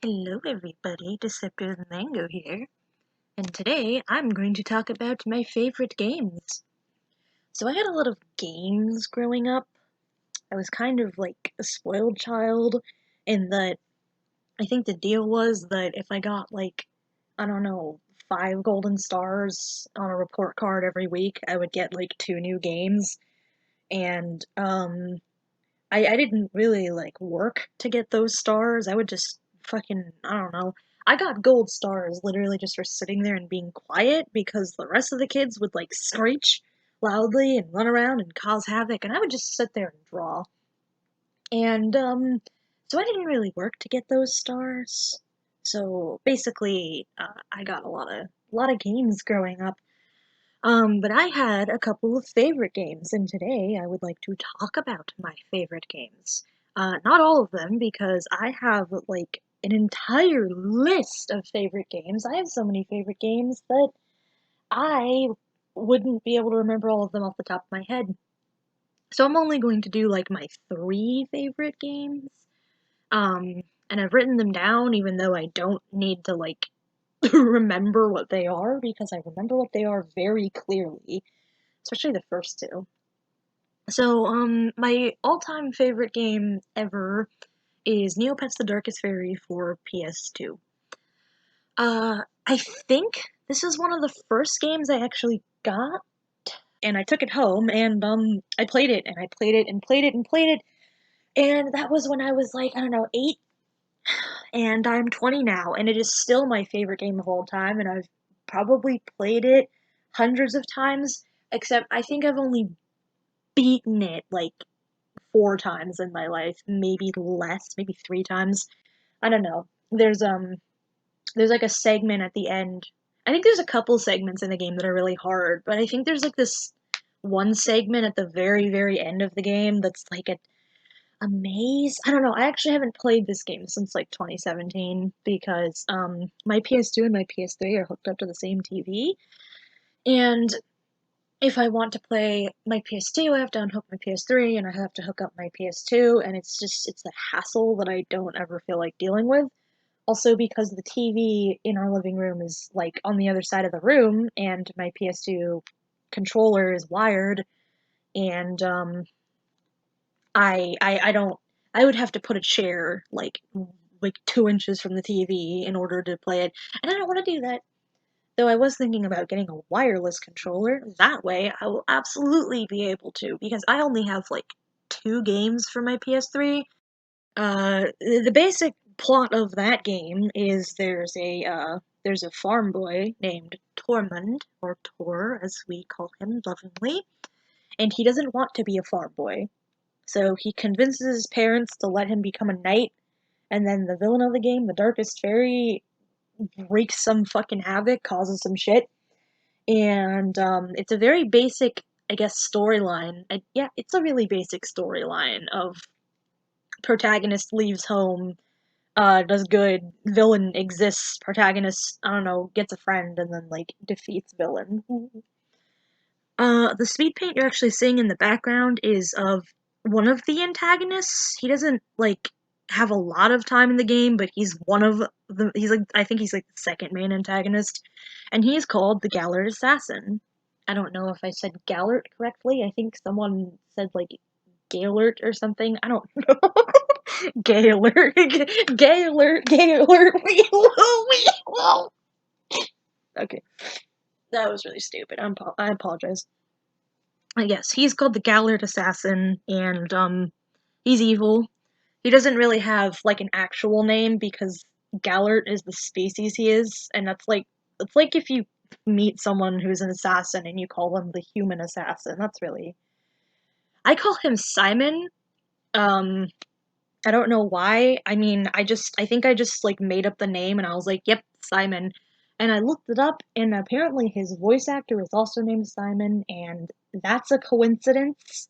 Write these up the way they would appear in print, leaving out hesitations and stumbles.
Hello everybody, Deceptive Mango here, and today I'm going to talk about my favorite games. So I had a lot of games growing up. I was kind of like a spoiled child in that I think the deal was that if I got like, I don't know, 5 golden stars on a report card every week, I would get like 2 new games. And I didn't really like work to get those stars. I would just fucking, I don't know. I got gold stars literally just for sitting there and being quiet because the rest of the kids would like screech loudly and run around and cause havoc, and I would just sit there and draw. And so I didn't really work to get those stars. So basically, I got a lot of games growing up. But I had a couple of favorite games, and today I would like to talk about my favorite games. Not all of them, because I have like an entire list of favorite games. I have so many favorite games that I wouldn't be able to remember all of them off the top of my head. So I'm only going to do like my 3 favorite games. And I've written them down, even though I don't need to like remember what they are, because I remember what they are very clearly, especially the first two. So, my all-time favorite game ever is Neopets: The Darkest Fairy for PS2. I think this is one of the first games I actually got, and I took it home, and, I played it, and I played it, and played it, and played it, and that was when I was, like, I don't know, 8, and I'm 20 now, and it is still my favorite game of all time, and I've probably played it hundreds of times, except I think I've only beaten it, like, 4 times in my life, maybe less, maybe 3 times. I don't know. There's like a segment at the end. I think there's a couple segments in the game that are really hard, but I think there's like this one segment at the very, very end of the game that's like a maze. I don't know. I actually haven't played this game since like 2017 because my PS2 and my PS3 are hooked up to the same TV, and if I want to play my PS2, I have to unhook my PS3 and I have to hook up my PS2, and it's a hassle that I don't ever feel like dealing with. Also, because the TV in our living room is like on the other side of the room, and my PS2 controller is wired, and I don't. I would have to put a chair like 2 inches from the TV in order to play it, and I don't want to do that. Though I was thinking about getting a wireless controller. That way, I will absolutely be able to, because I only have like 2 games for my PS3. The basic plot of that game is there's a farm boy named Tormund, or Tor as we call him lovingly, and he doesn't want to be a farm boy. So he convinces his parents to let him become a knight, and then the villain of the game, the Darkest Fairy, wreaks some fucking havoc, causes some shit, and it's a very basic, I guess, storyline. Yeah, it's a really basic storyline of protagonist leaves home, does good, villain exists, protagonist, I don't know, gets a friend, and then like defeats villain. The speed paint you're actually seeing in the background is of one of the antagonists. He doesn't like have a lot of time in the game, but he's one of the. He's like, I think he's like the second main antagonist, and he's called the Gallard Assassin. I don't know if I said Gallert correctly. I think someone said like Gaylert or something. I don't know. Gaylert, Gaylert, Gaylert. Okay, that was really stupid. I apologize. Yes, he's called the Gallard Assassin, and he's evil. He doesn't really have like an actual name because Gallard is the species he is, and it's like if you meet someone who's an assassin and you call them the human assassin. That's really I call him Simon. Um, I don't know why. I mean, I think I just like made up the name and I was like, "Yep, Simon." And I looked it up, and apparently his voice actor is also named Simon, and that's a coincidence.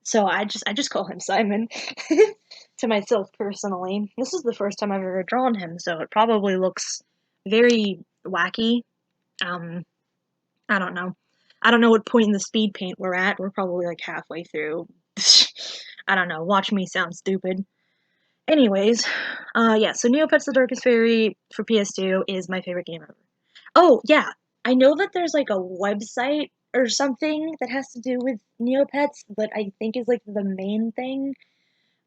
So I just call him Simon to myself personally. This is the first time I've ever drawn him, so it probably looks very wacky. Um, I don't know. I don't know what point in the speed paint we're at. We're probably like halfway through. I don't know. Watch me sound stupid. Anyways, yeah, so Neopets the Darkest Fairy for PS2 is my favorite game ever. Oh, yeah, I know that there's like a website or something that has to do with Neopets that I think is like the main thing.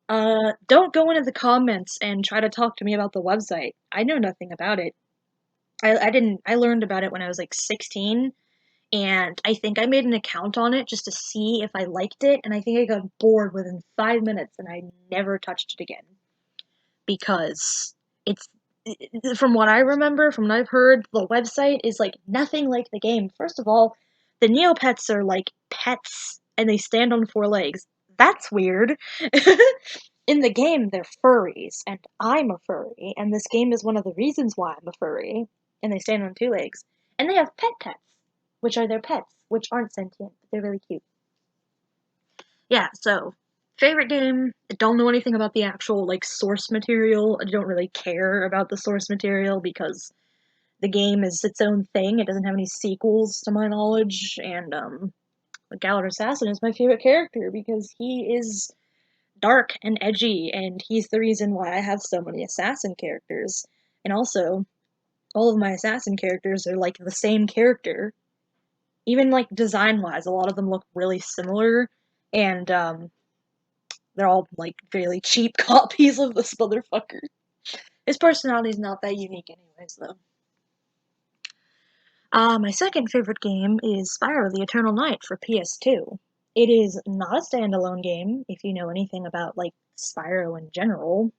Don't go into the comments and try to talk to me about the website. I know nothing about it. I learned about it when I was like 16, and I think I made an account on it just to see if I liked it, and I think I got bored within 5 minutes and I never touched it again. Because it's from what I remember, from what I've heard, the website is like nothing like the game. First of all, the Neopets are like pets and they stand on four legs. That's weird. In the game, they're furries, and I'm a furry, and this game is one of the reasons why I'm a furry, and they stand on two legs. And they have pets, which are their pets, which aren't sentient, but they're really cute. Yeah, so favorite game. I don't know anything about the actual like source material. I don't really care about the source material because the game is its own thing. It doesn't have any sequels to my knowledge, and Galar Assassin is my favorite character because he is dark and edgy, and he's the reason why I have so many assassin characters. And also, all of my assassin characters are like the same character. Even like design wise, a lot of them look really similar, and they're all like fairly cheap copies of this motherfucker. His personality's not that unique, anyways, though. My second favorite game is Spyro the Eternal Night for PS2. It is not a standalone game, if you know anything about, like, Spyro in general.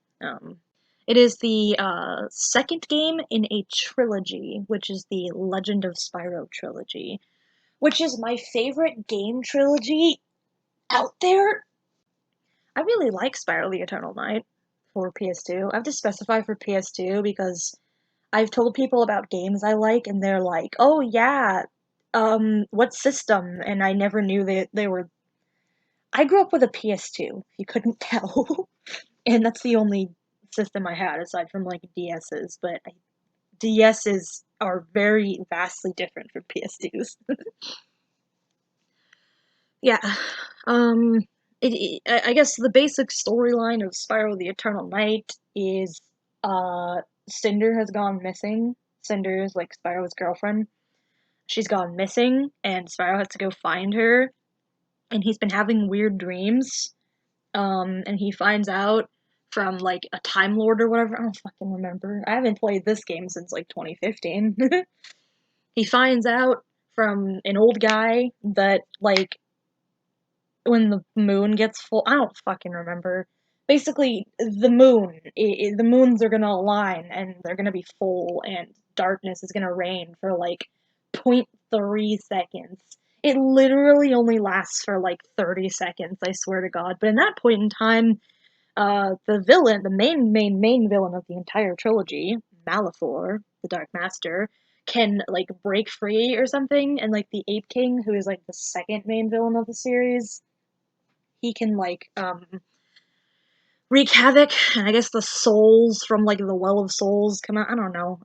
It is the second game in a trilogy, which is the Legend of Spyro trilogy, which is my favorite game trilogy out there. I really like Spyro the Eternal Night for PS2. I have to specify for PS2 because I've told people about games I like and they're like, "Oh yeah, what system?" And I never knew they were. I grew up with a PS2, if you couldn't tell. And that's the only system I had aside from like DS's, but DS's are very vastly different from PS2s. Yeah. Um, I guess the basic storyline of Spyro the Eternal Night is Cinder has gone missing. Cinder is like Spyro's girlfriend. She's gone missing, and Spyro has to go find her. And he's been having weird dreams. And he finds out from like a Time Lord or whatever. I don't fucking remember. I haven't played this game since like 2015. He finds out from an old guy that like when the moon gets full. I don't fucking remember. Basically, the moons are gonna align and they're gonna be full, and darkness is gonna reign for like 0.3 seconds. It literally only lasts for like 30 seconds, I swear to God. But in that point in time, the villain, the main villain of the entire trilogy, Malefor, the Dark Master, can like break free or something, and like the Ape King, who is like the second main villain of the series, he can like wreak havoc, and I guess the souls from like the Well of Souls come out. I don't know.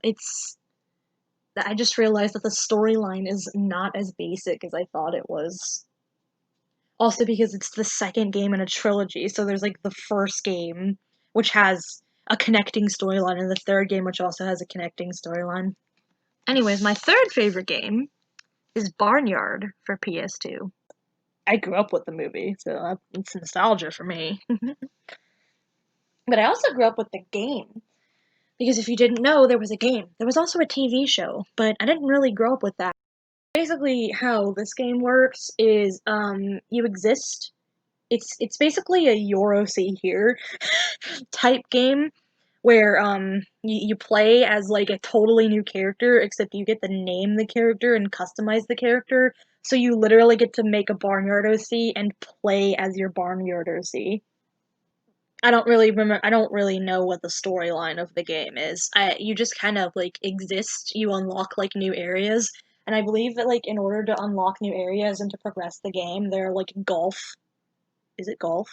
I just realized that the storyline is not as basic as I thought it was. Also because it's the second game in a trilogy, so there's like the first game, which has a connecting storyline, and the third game, which also has a connecting storyline. Anyways, my third favorite game is Barnyard for PS2. I grew up with the movie, so it's nostalgia for me. But I also grew up with the game. Because if you didn't know, there was a game. There was also a TV show, but I didn't really grow up with that. Basically, how this game works is you exist. It's basically a Euro See Here type game where you play as like a totally new character, except you get to name the character and customize the character. So you literally get to make a Barnyard OC and play as your Barnyard OC. I don't really remember. I don't really know what the storyline of the game is. You just kind of like exist. You unlock like new areas, and I believe that like in order to unlock new areas and to progress the game, there are like golf. Is it golf?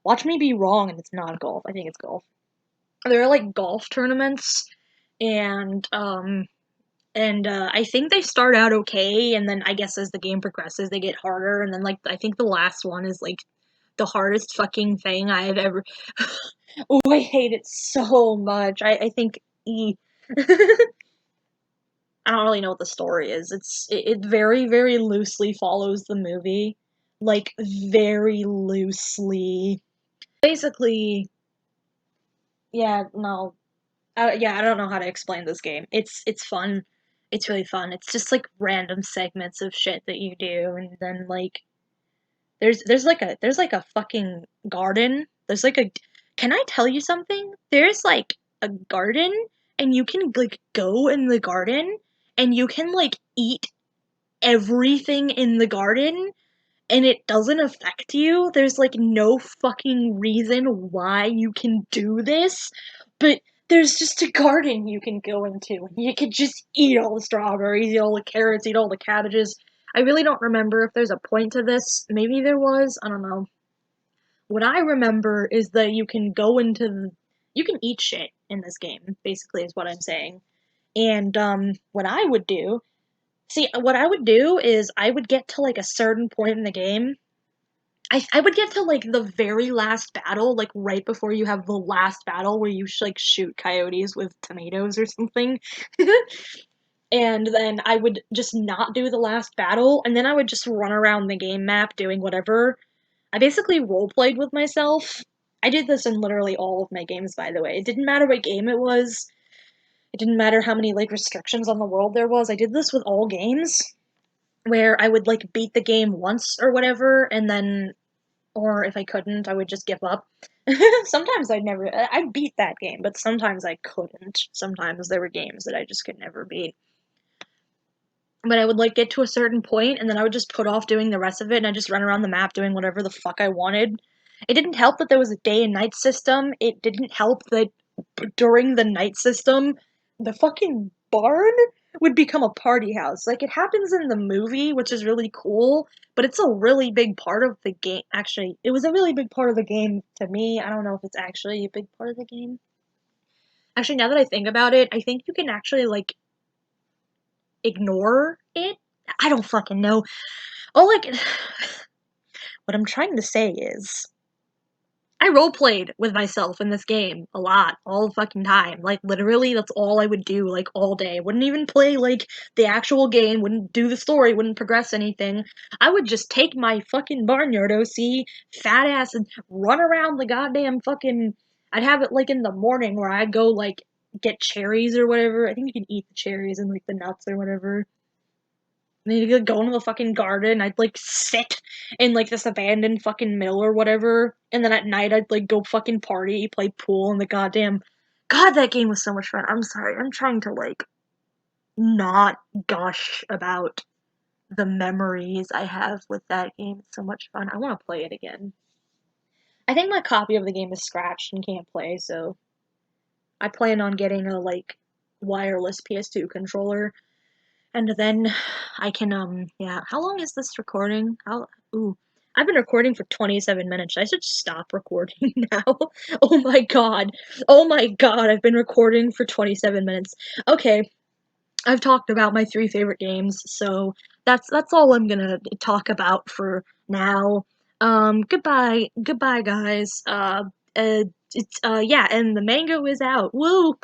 Watch me be wrong, and it's not golf. I think it's golf. There are like golf tournaments, and I think they start out okay, and then I guess as the game progresses, they get harder, and then like I think the last one is like the hardest fucking thing I have ever. Oh, I hate it so much. I think E. I don't really know what the story is. It very very loosely follows the movie, like very loosely. Basically, yeah, no, yeah, I don't know how to explain this game. It's fun. It's really fun. It's just like random segments of shit that you do, and then like there's like a fucking garden. There's like a. Can I tell you something? There's like a garden, and you can like go in the garden, and you can like eat everything in the garden, and it doesn't affect you. There's like no fucking reason why you can do this, but there's just a garden you can go into, and you can just eat all the strawberries, eat all the carrots, eat all the cabbages. I really don't remember if there's a point to this. Maybe there was. I don't know. What I remember is that you can go into you can eat shit in this game, basically is what I'm saying. And what I would do, see, what I would do is I would get to like a certain point in the game. I would get to like the very last battle, like right before you have the last battle where you like shoot coyotes with tomatoes or something. And then I would just not do the last battle, and then I would just run around the game map doing whatever. I basically roleplayed with myself. I did this in literally all of my games, by the way. It didn't matter what game it was. It didn't matter how many like restrictions on the world there was. I did this with all games where I would like beat the game once or whatever, and then, or if I couldn't, I would just give up. Sometimes I'd never, I'd beat that game, but sometimes I couldn't. Sometimes there were games that I just could never beat. But I would like get to a certain point, and then I would just put off doing the rest of it, and I just run around the map doing whatever the fuck I wanted. It didn't help that there was a day and night system. It didn't help that during the night system, the fucking barn would become a party house. Like it happens in the movie, which is really cool, but it's a really big part of the game. Actually, it was a really big part of the game to me. I don't know if it's actually a big part of the game. Actually, now that I think about it, I think you can actually like ignore it. I don't fucking know. All like what I'm trying to say is I roleplayed with myself in this game a lot, all the fucking time. Like literally that's all I would do like all day. Wouldn't even play like the actual game, wouldn't do the story, wouldn't progress anything. I would just take my fucking Barnyard OC fat ass and run around the goddamn fucking. I'd have it like in the morning where I'd go like get cherries or whatever. I think you can eat the cherries and like the nuts or whatever. And then you'd go into the fucking garden. I'd like sit in like this abandoned fucking mill or whatever. And then at night I'd like go fucking party, play pool in the goddamn. God, that game was so much fun. I'm sorry. I'm trying to like not gush about the memories I have with that game. It's so much fun. I want to play it again. I think my copy of the game is scratched and can't play, so I plan on getting a like wireless PS2 controller. And then I can, yeah. How long is this recording? Ooh. I've been recording for 27 minutes. I should stop recording now. Oh my god. Oh my god, I've been recording for 27 minutes. Okay, I've talked about my 3 favorite games, so that's all I'm gonna talk about for now. Goodbye, guys. Yeah, and the mango is out. Woo!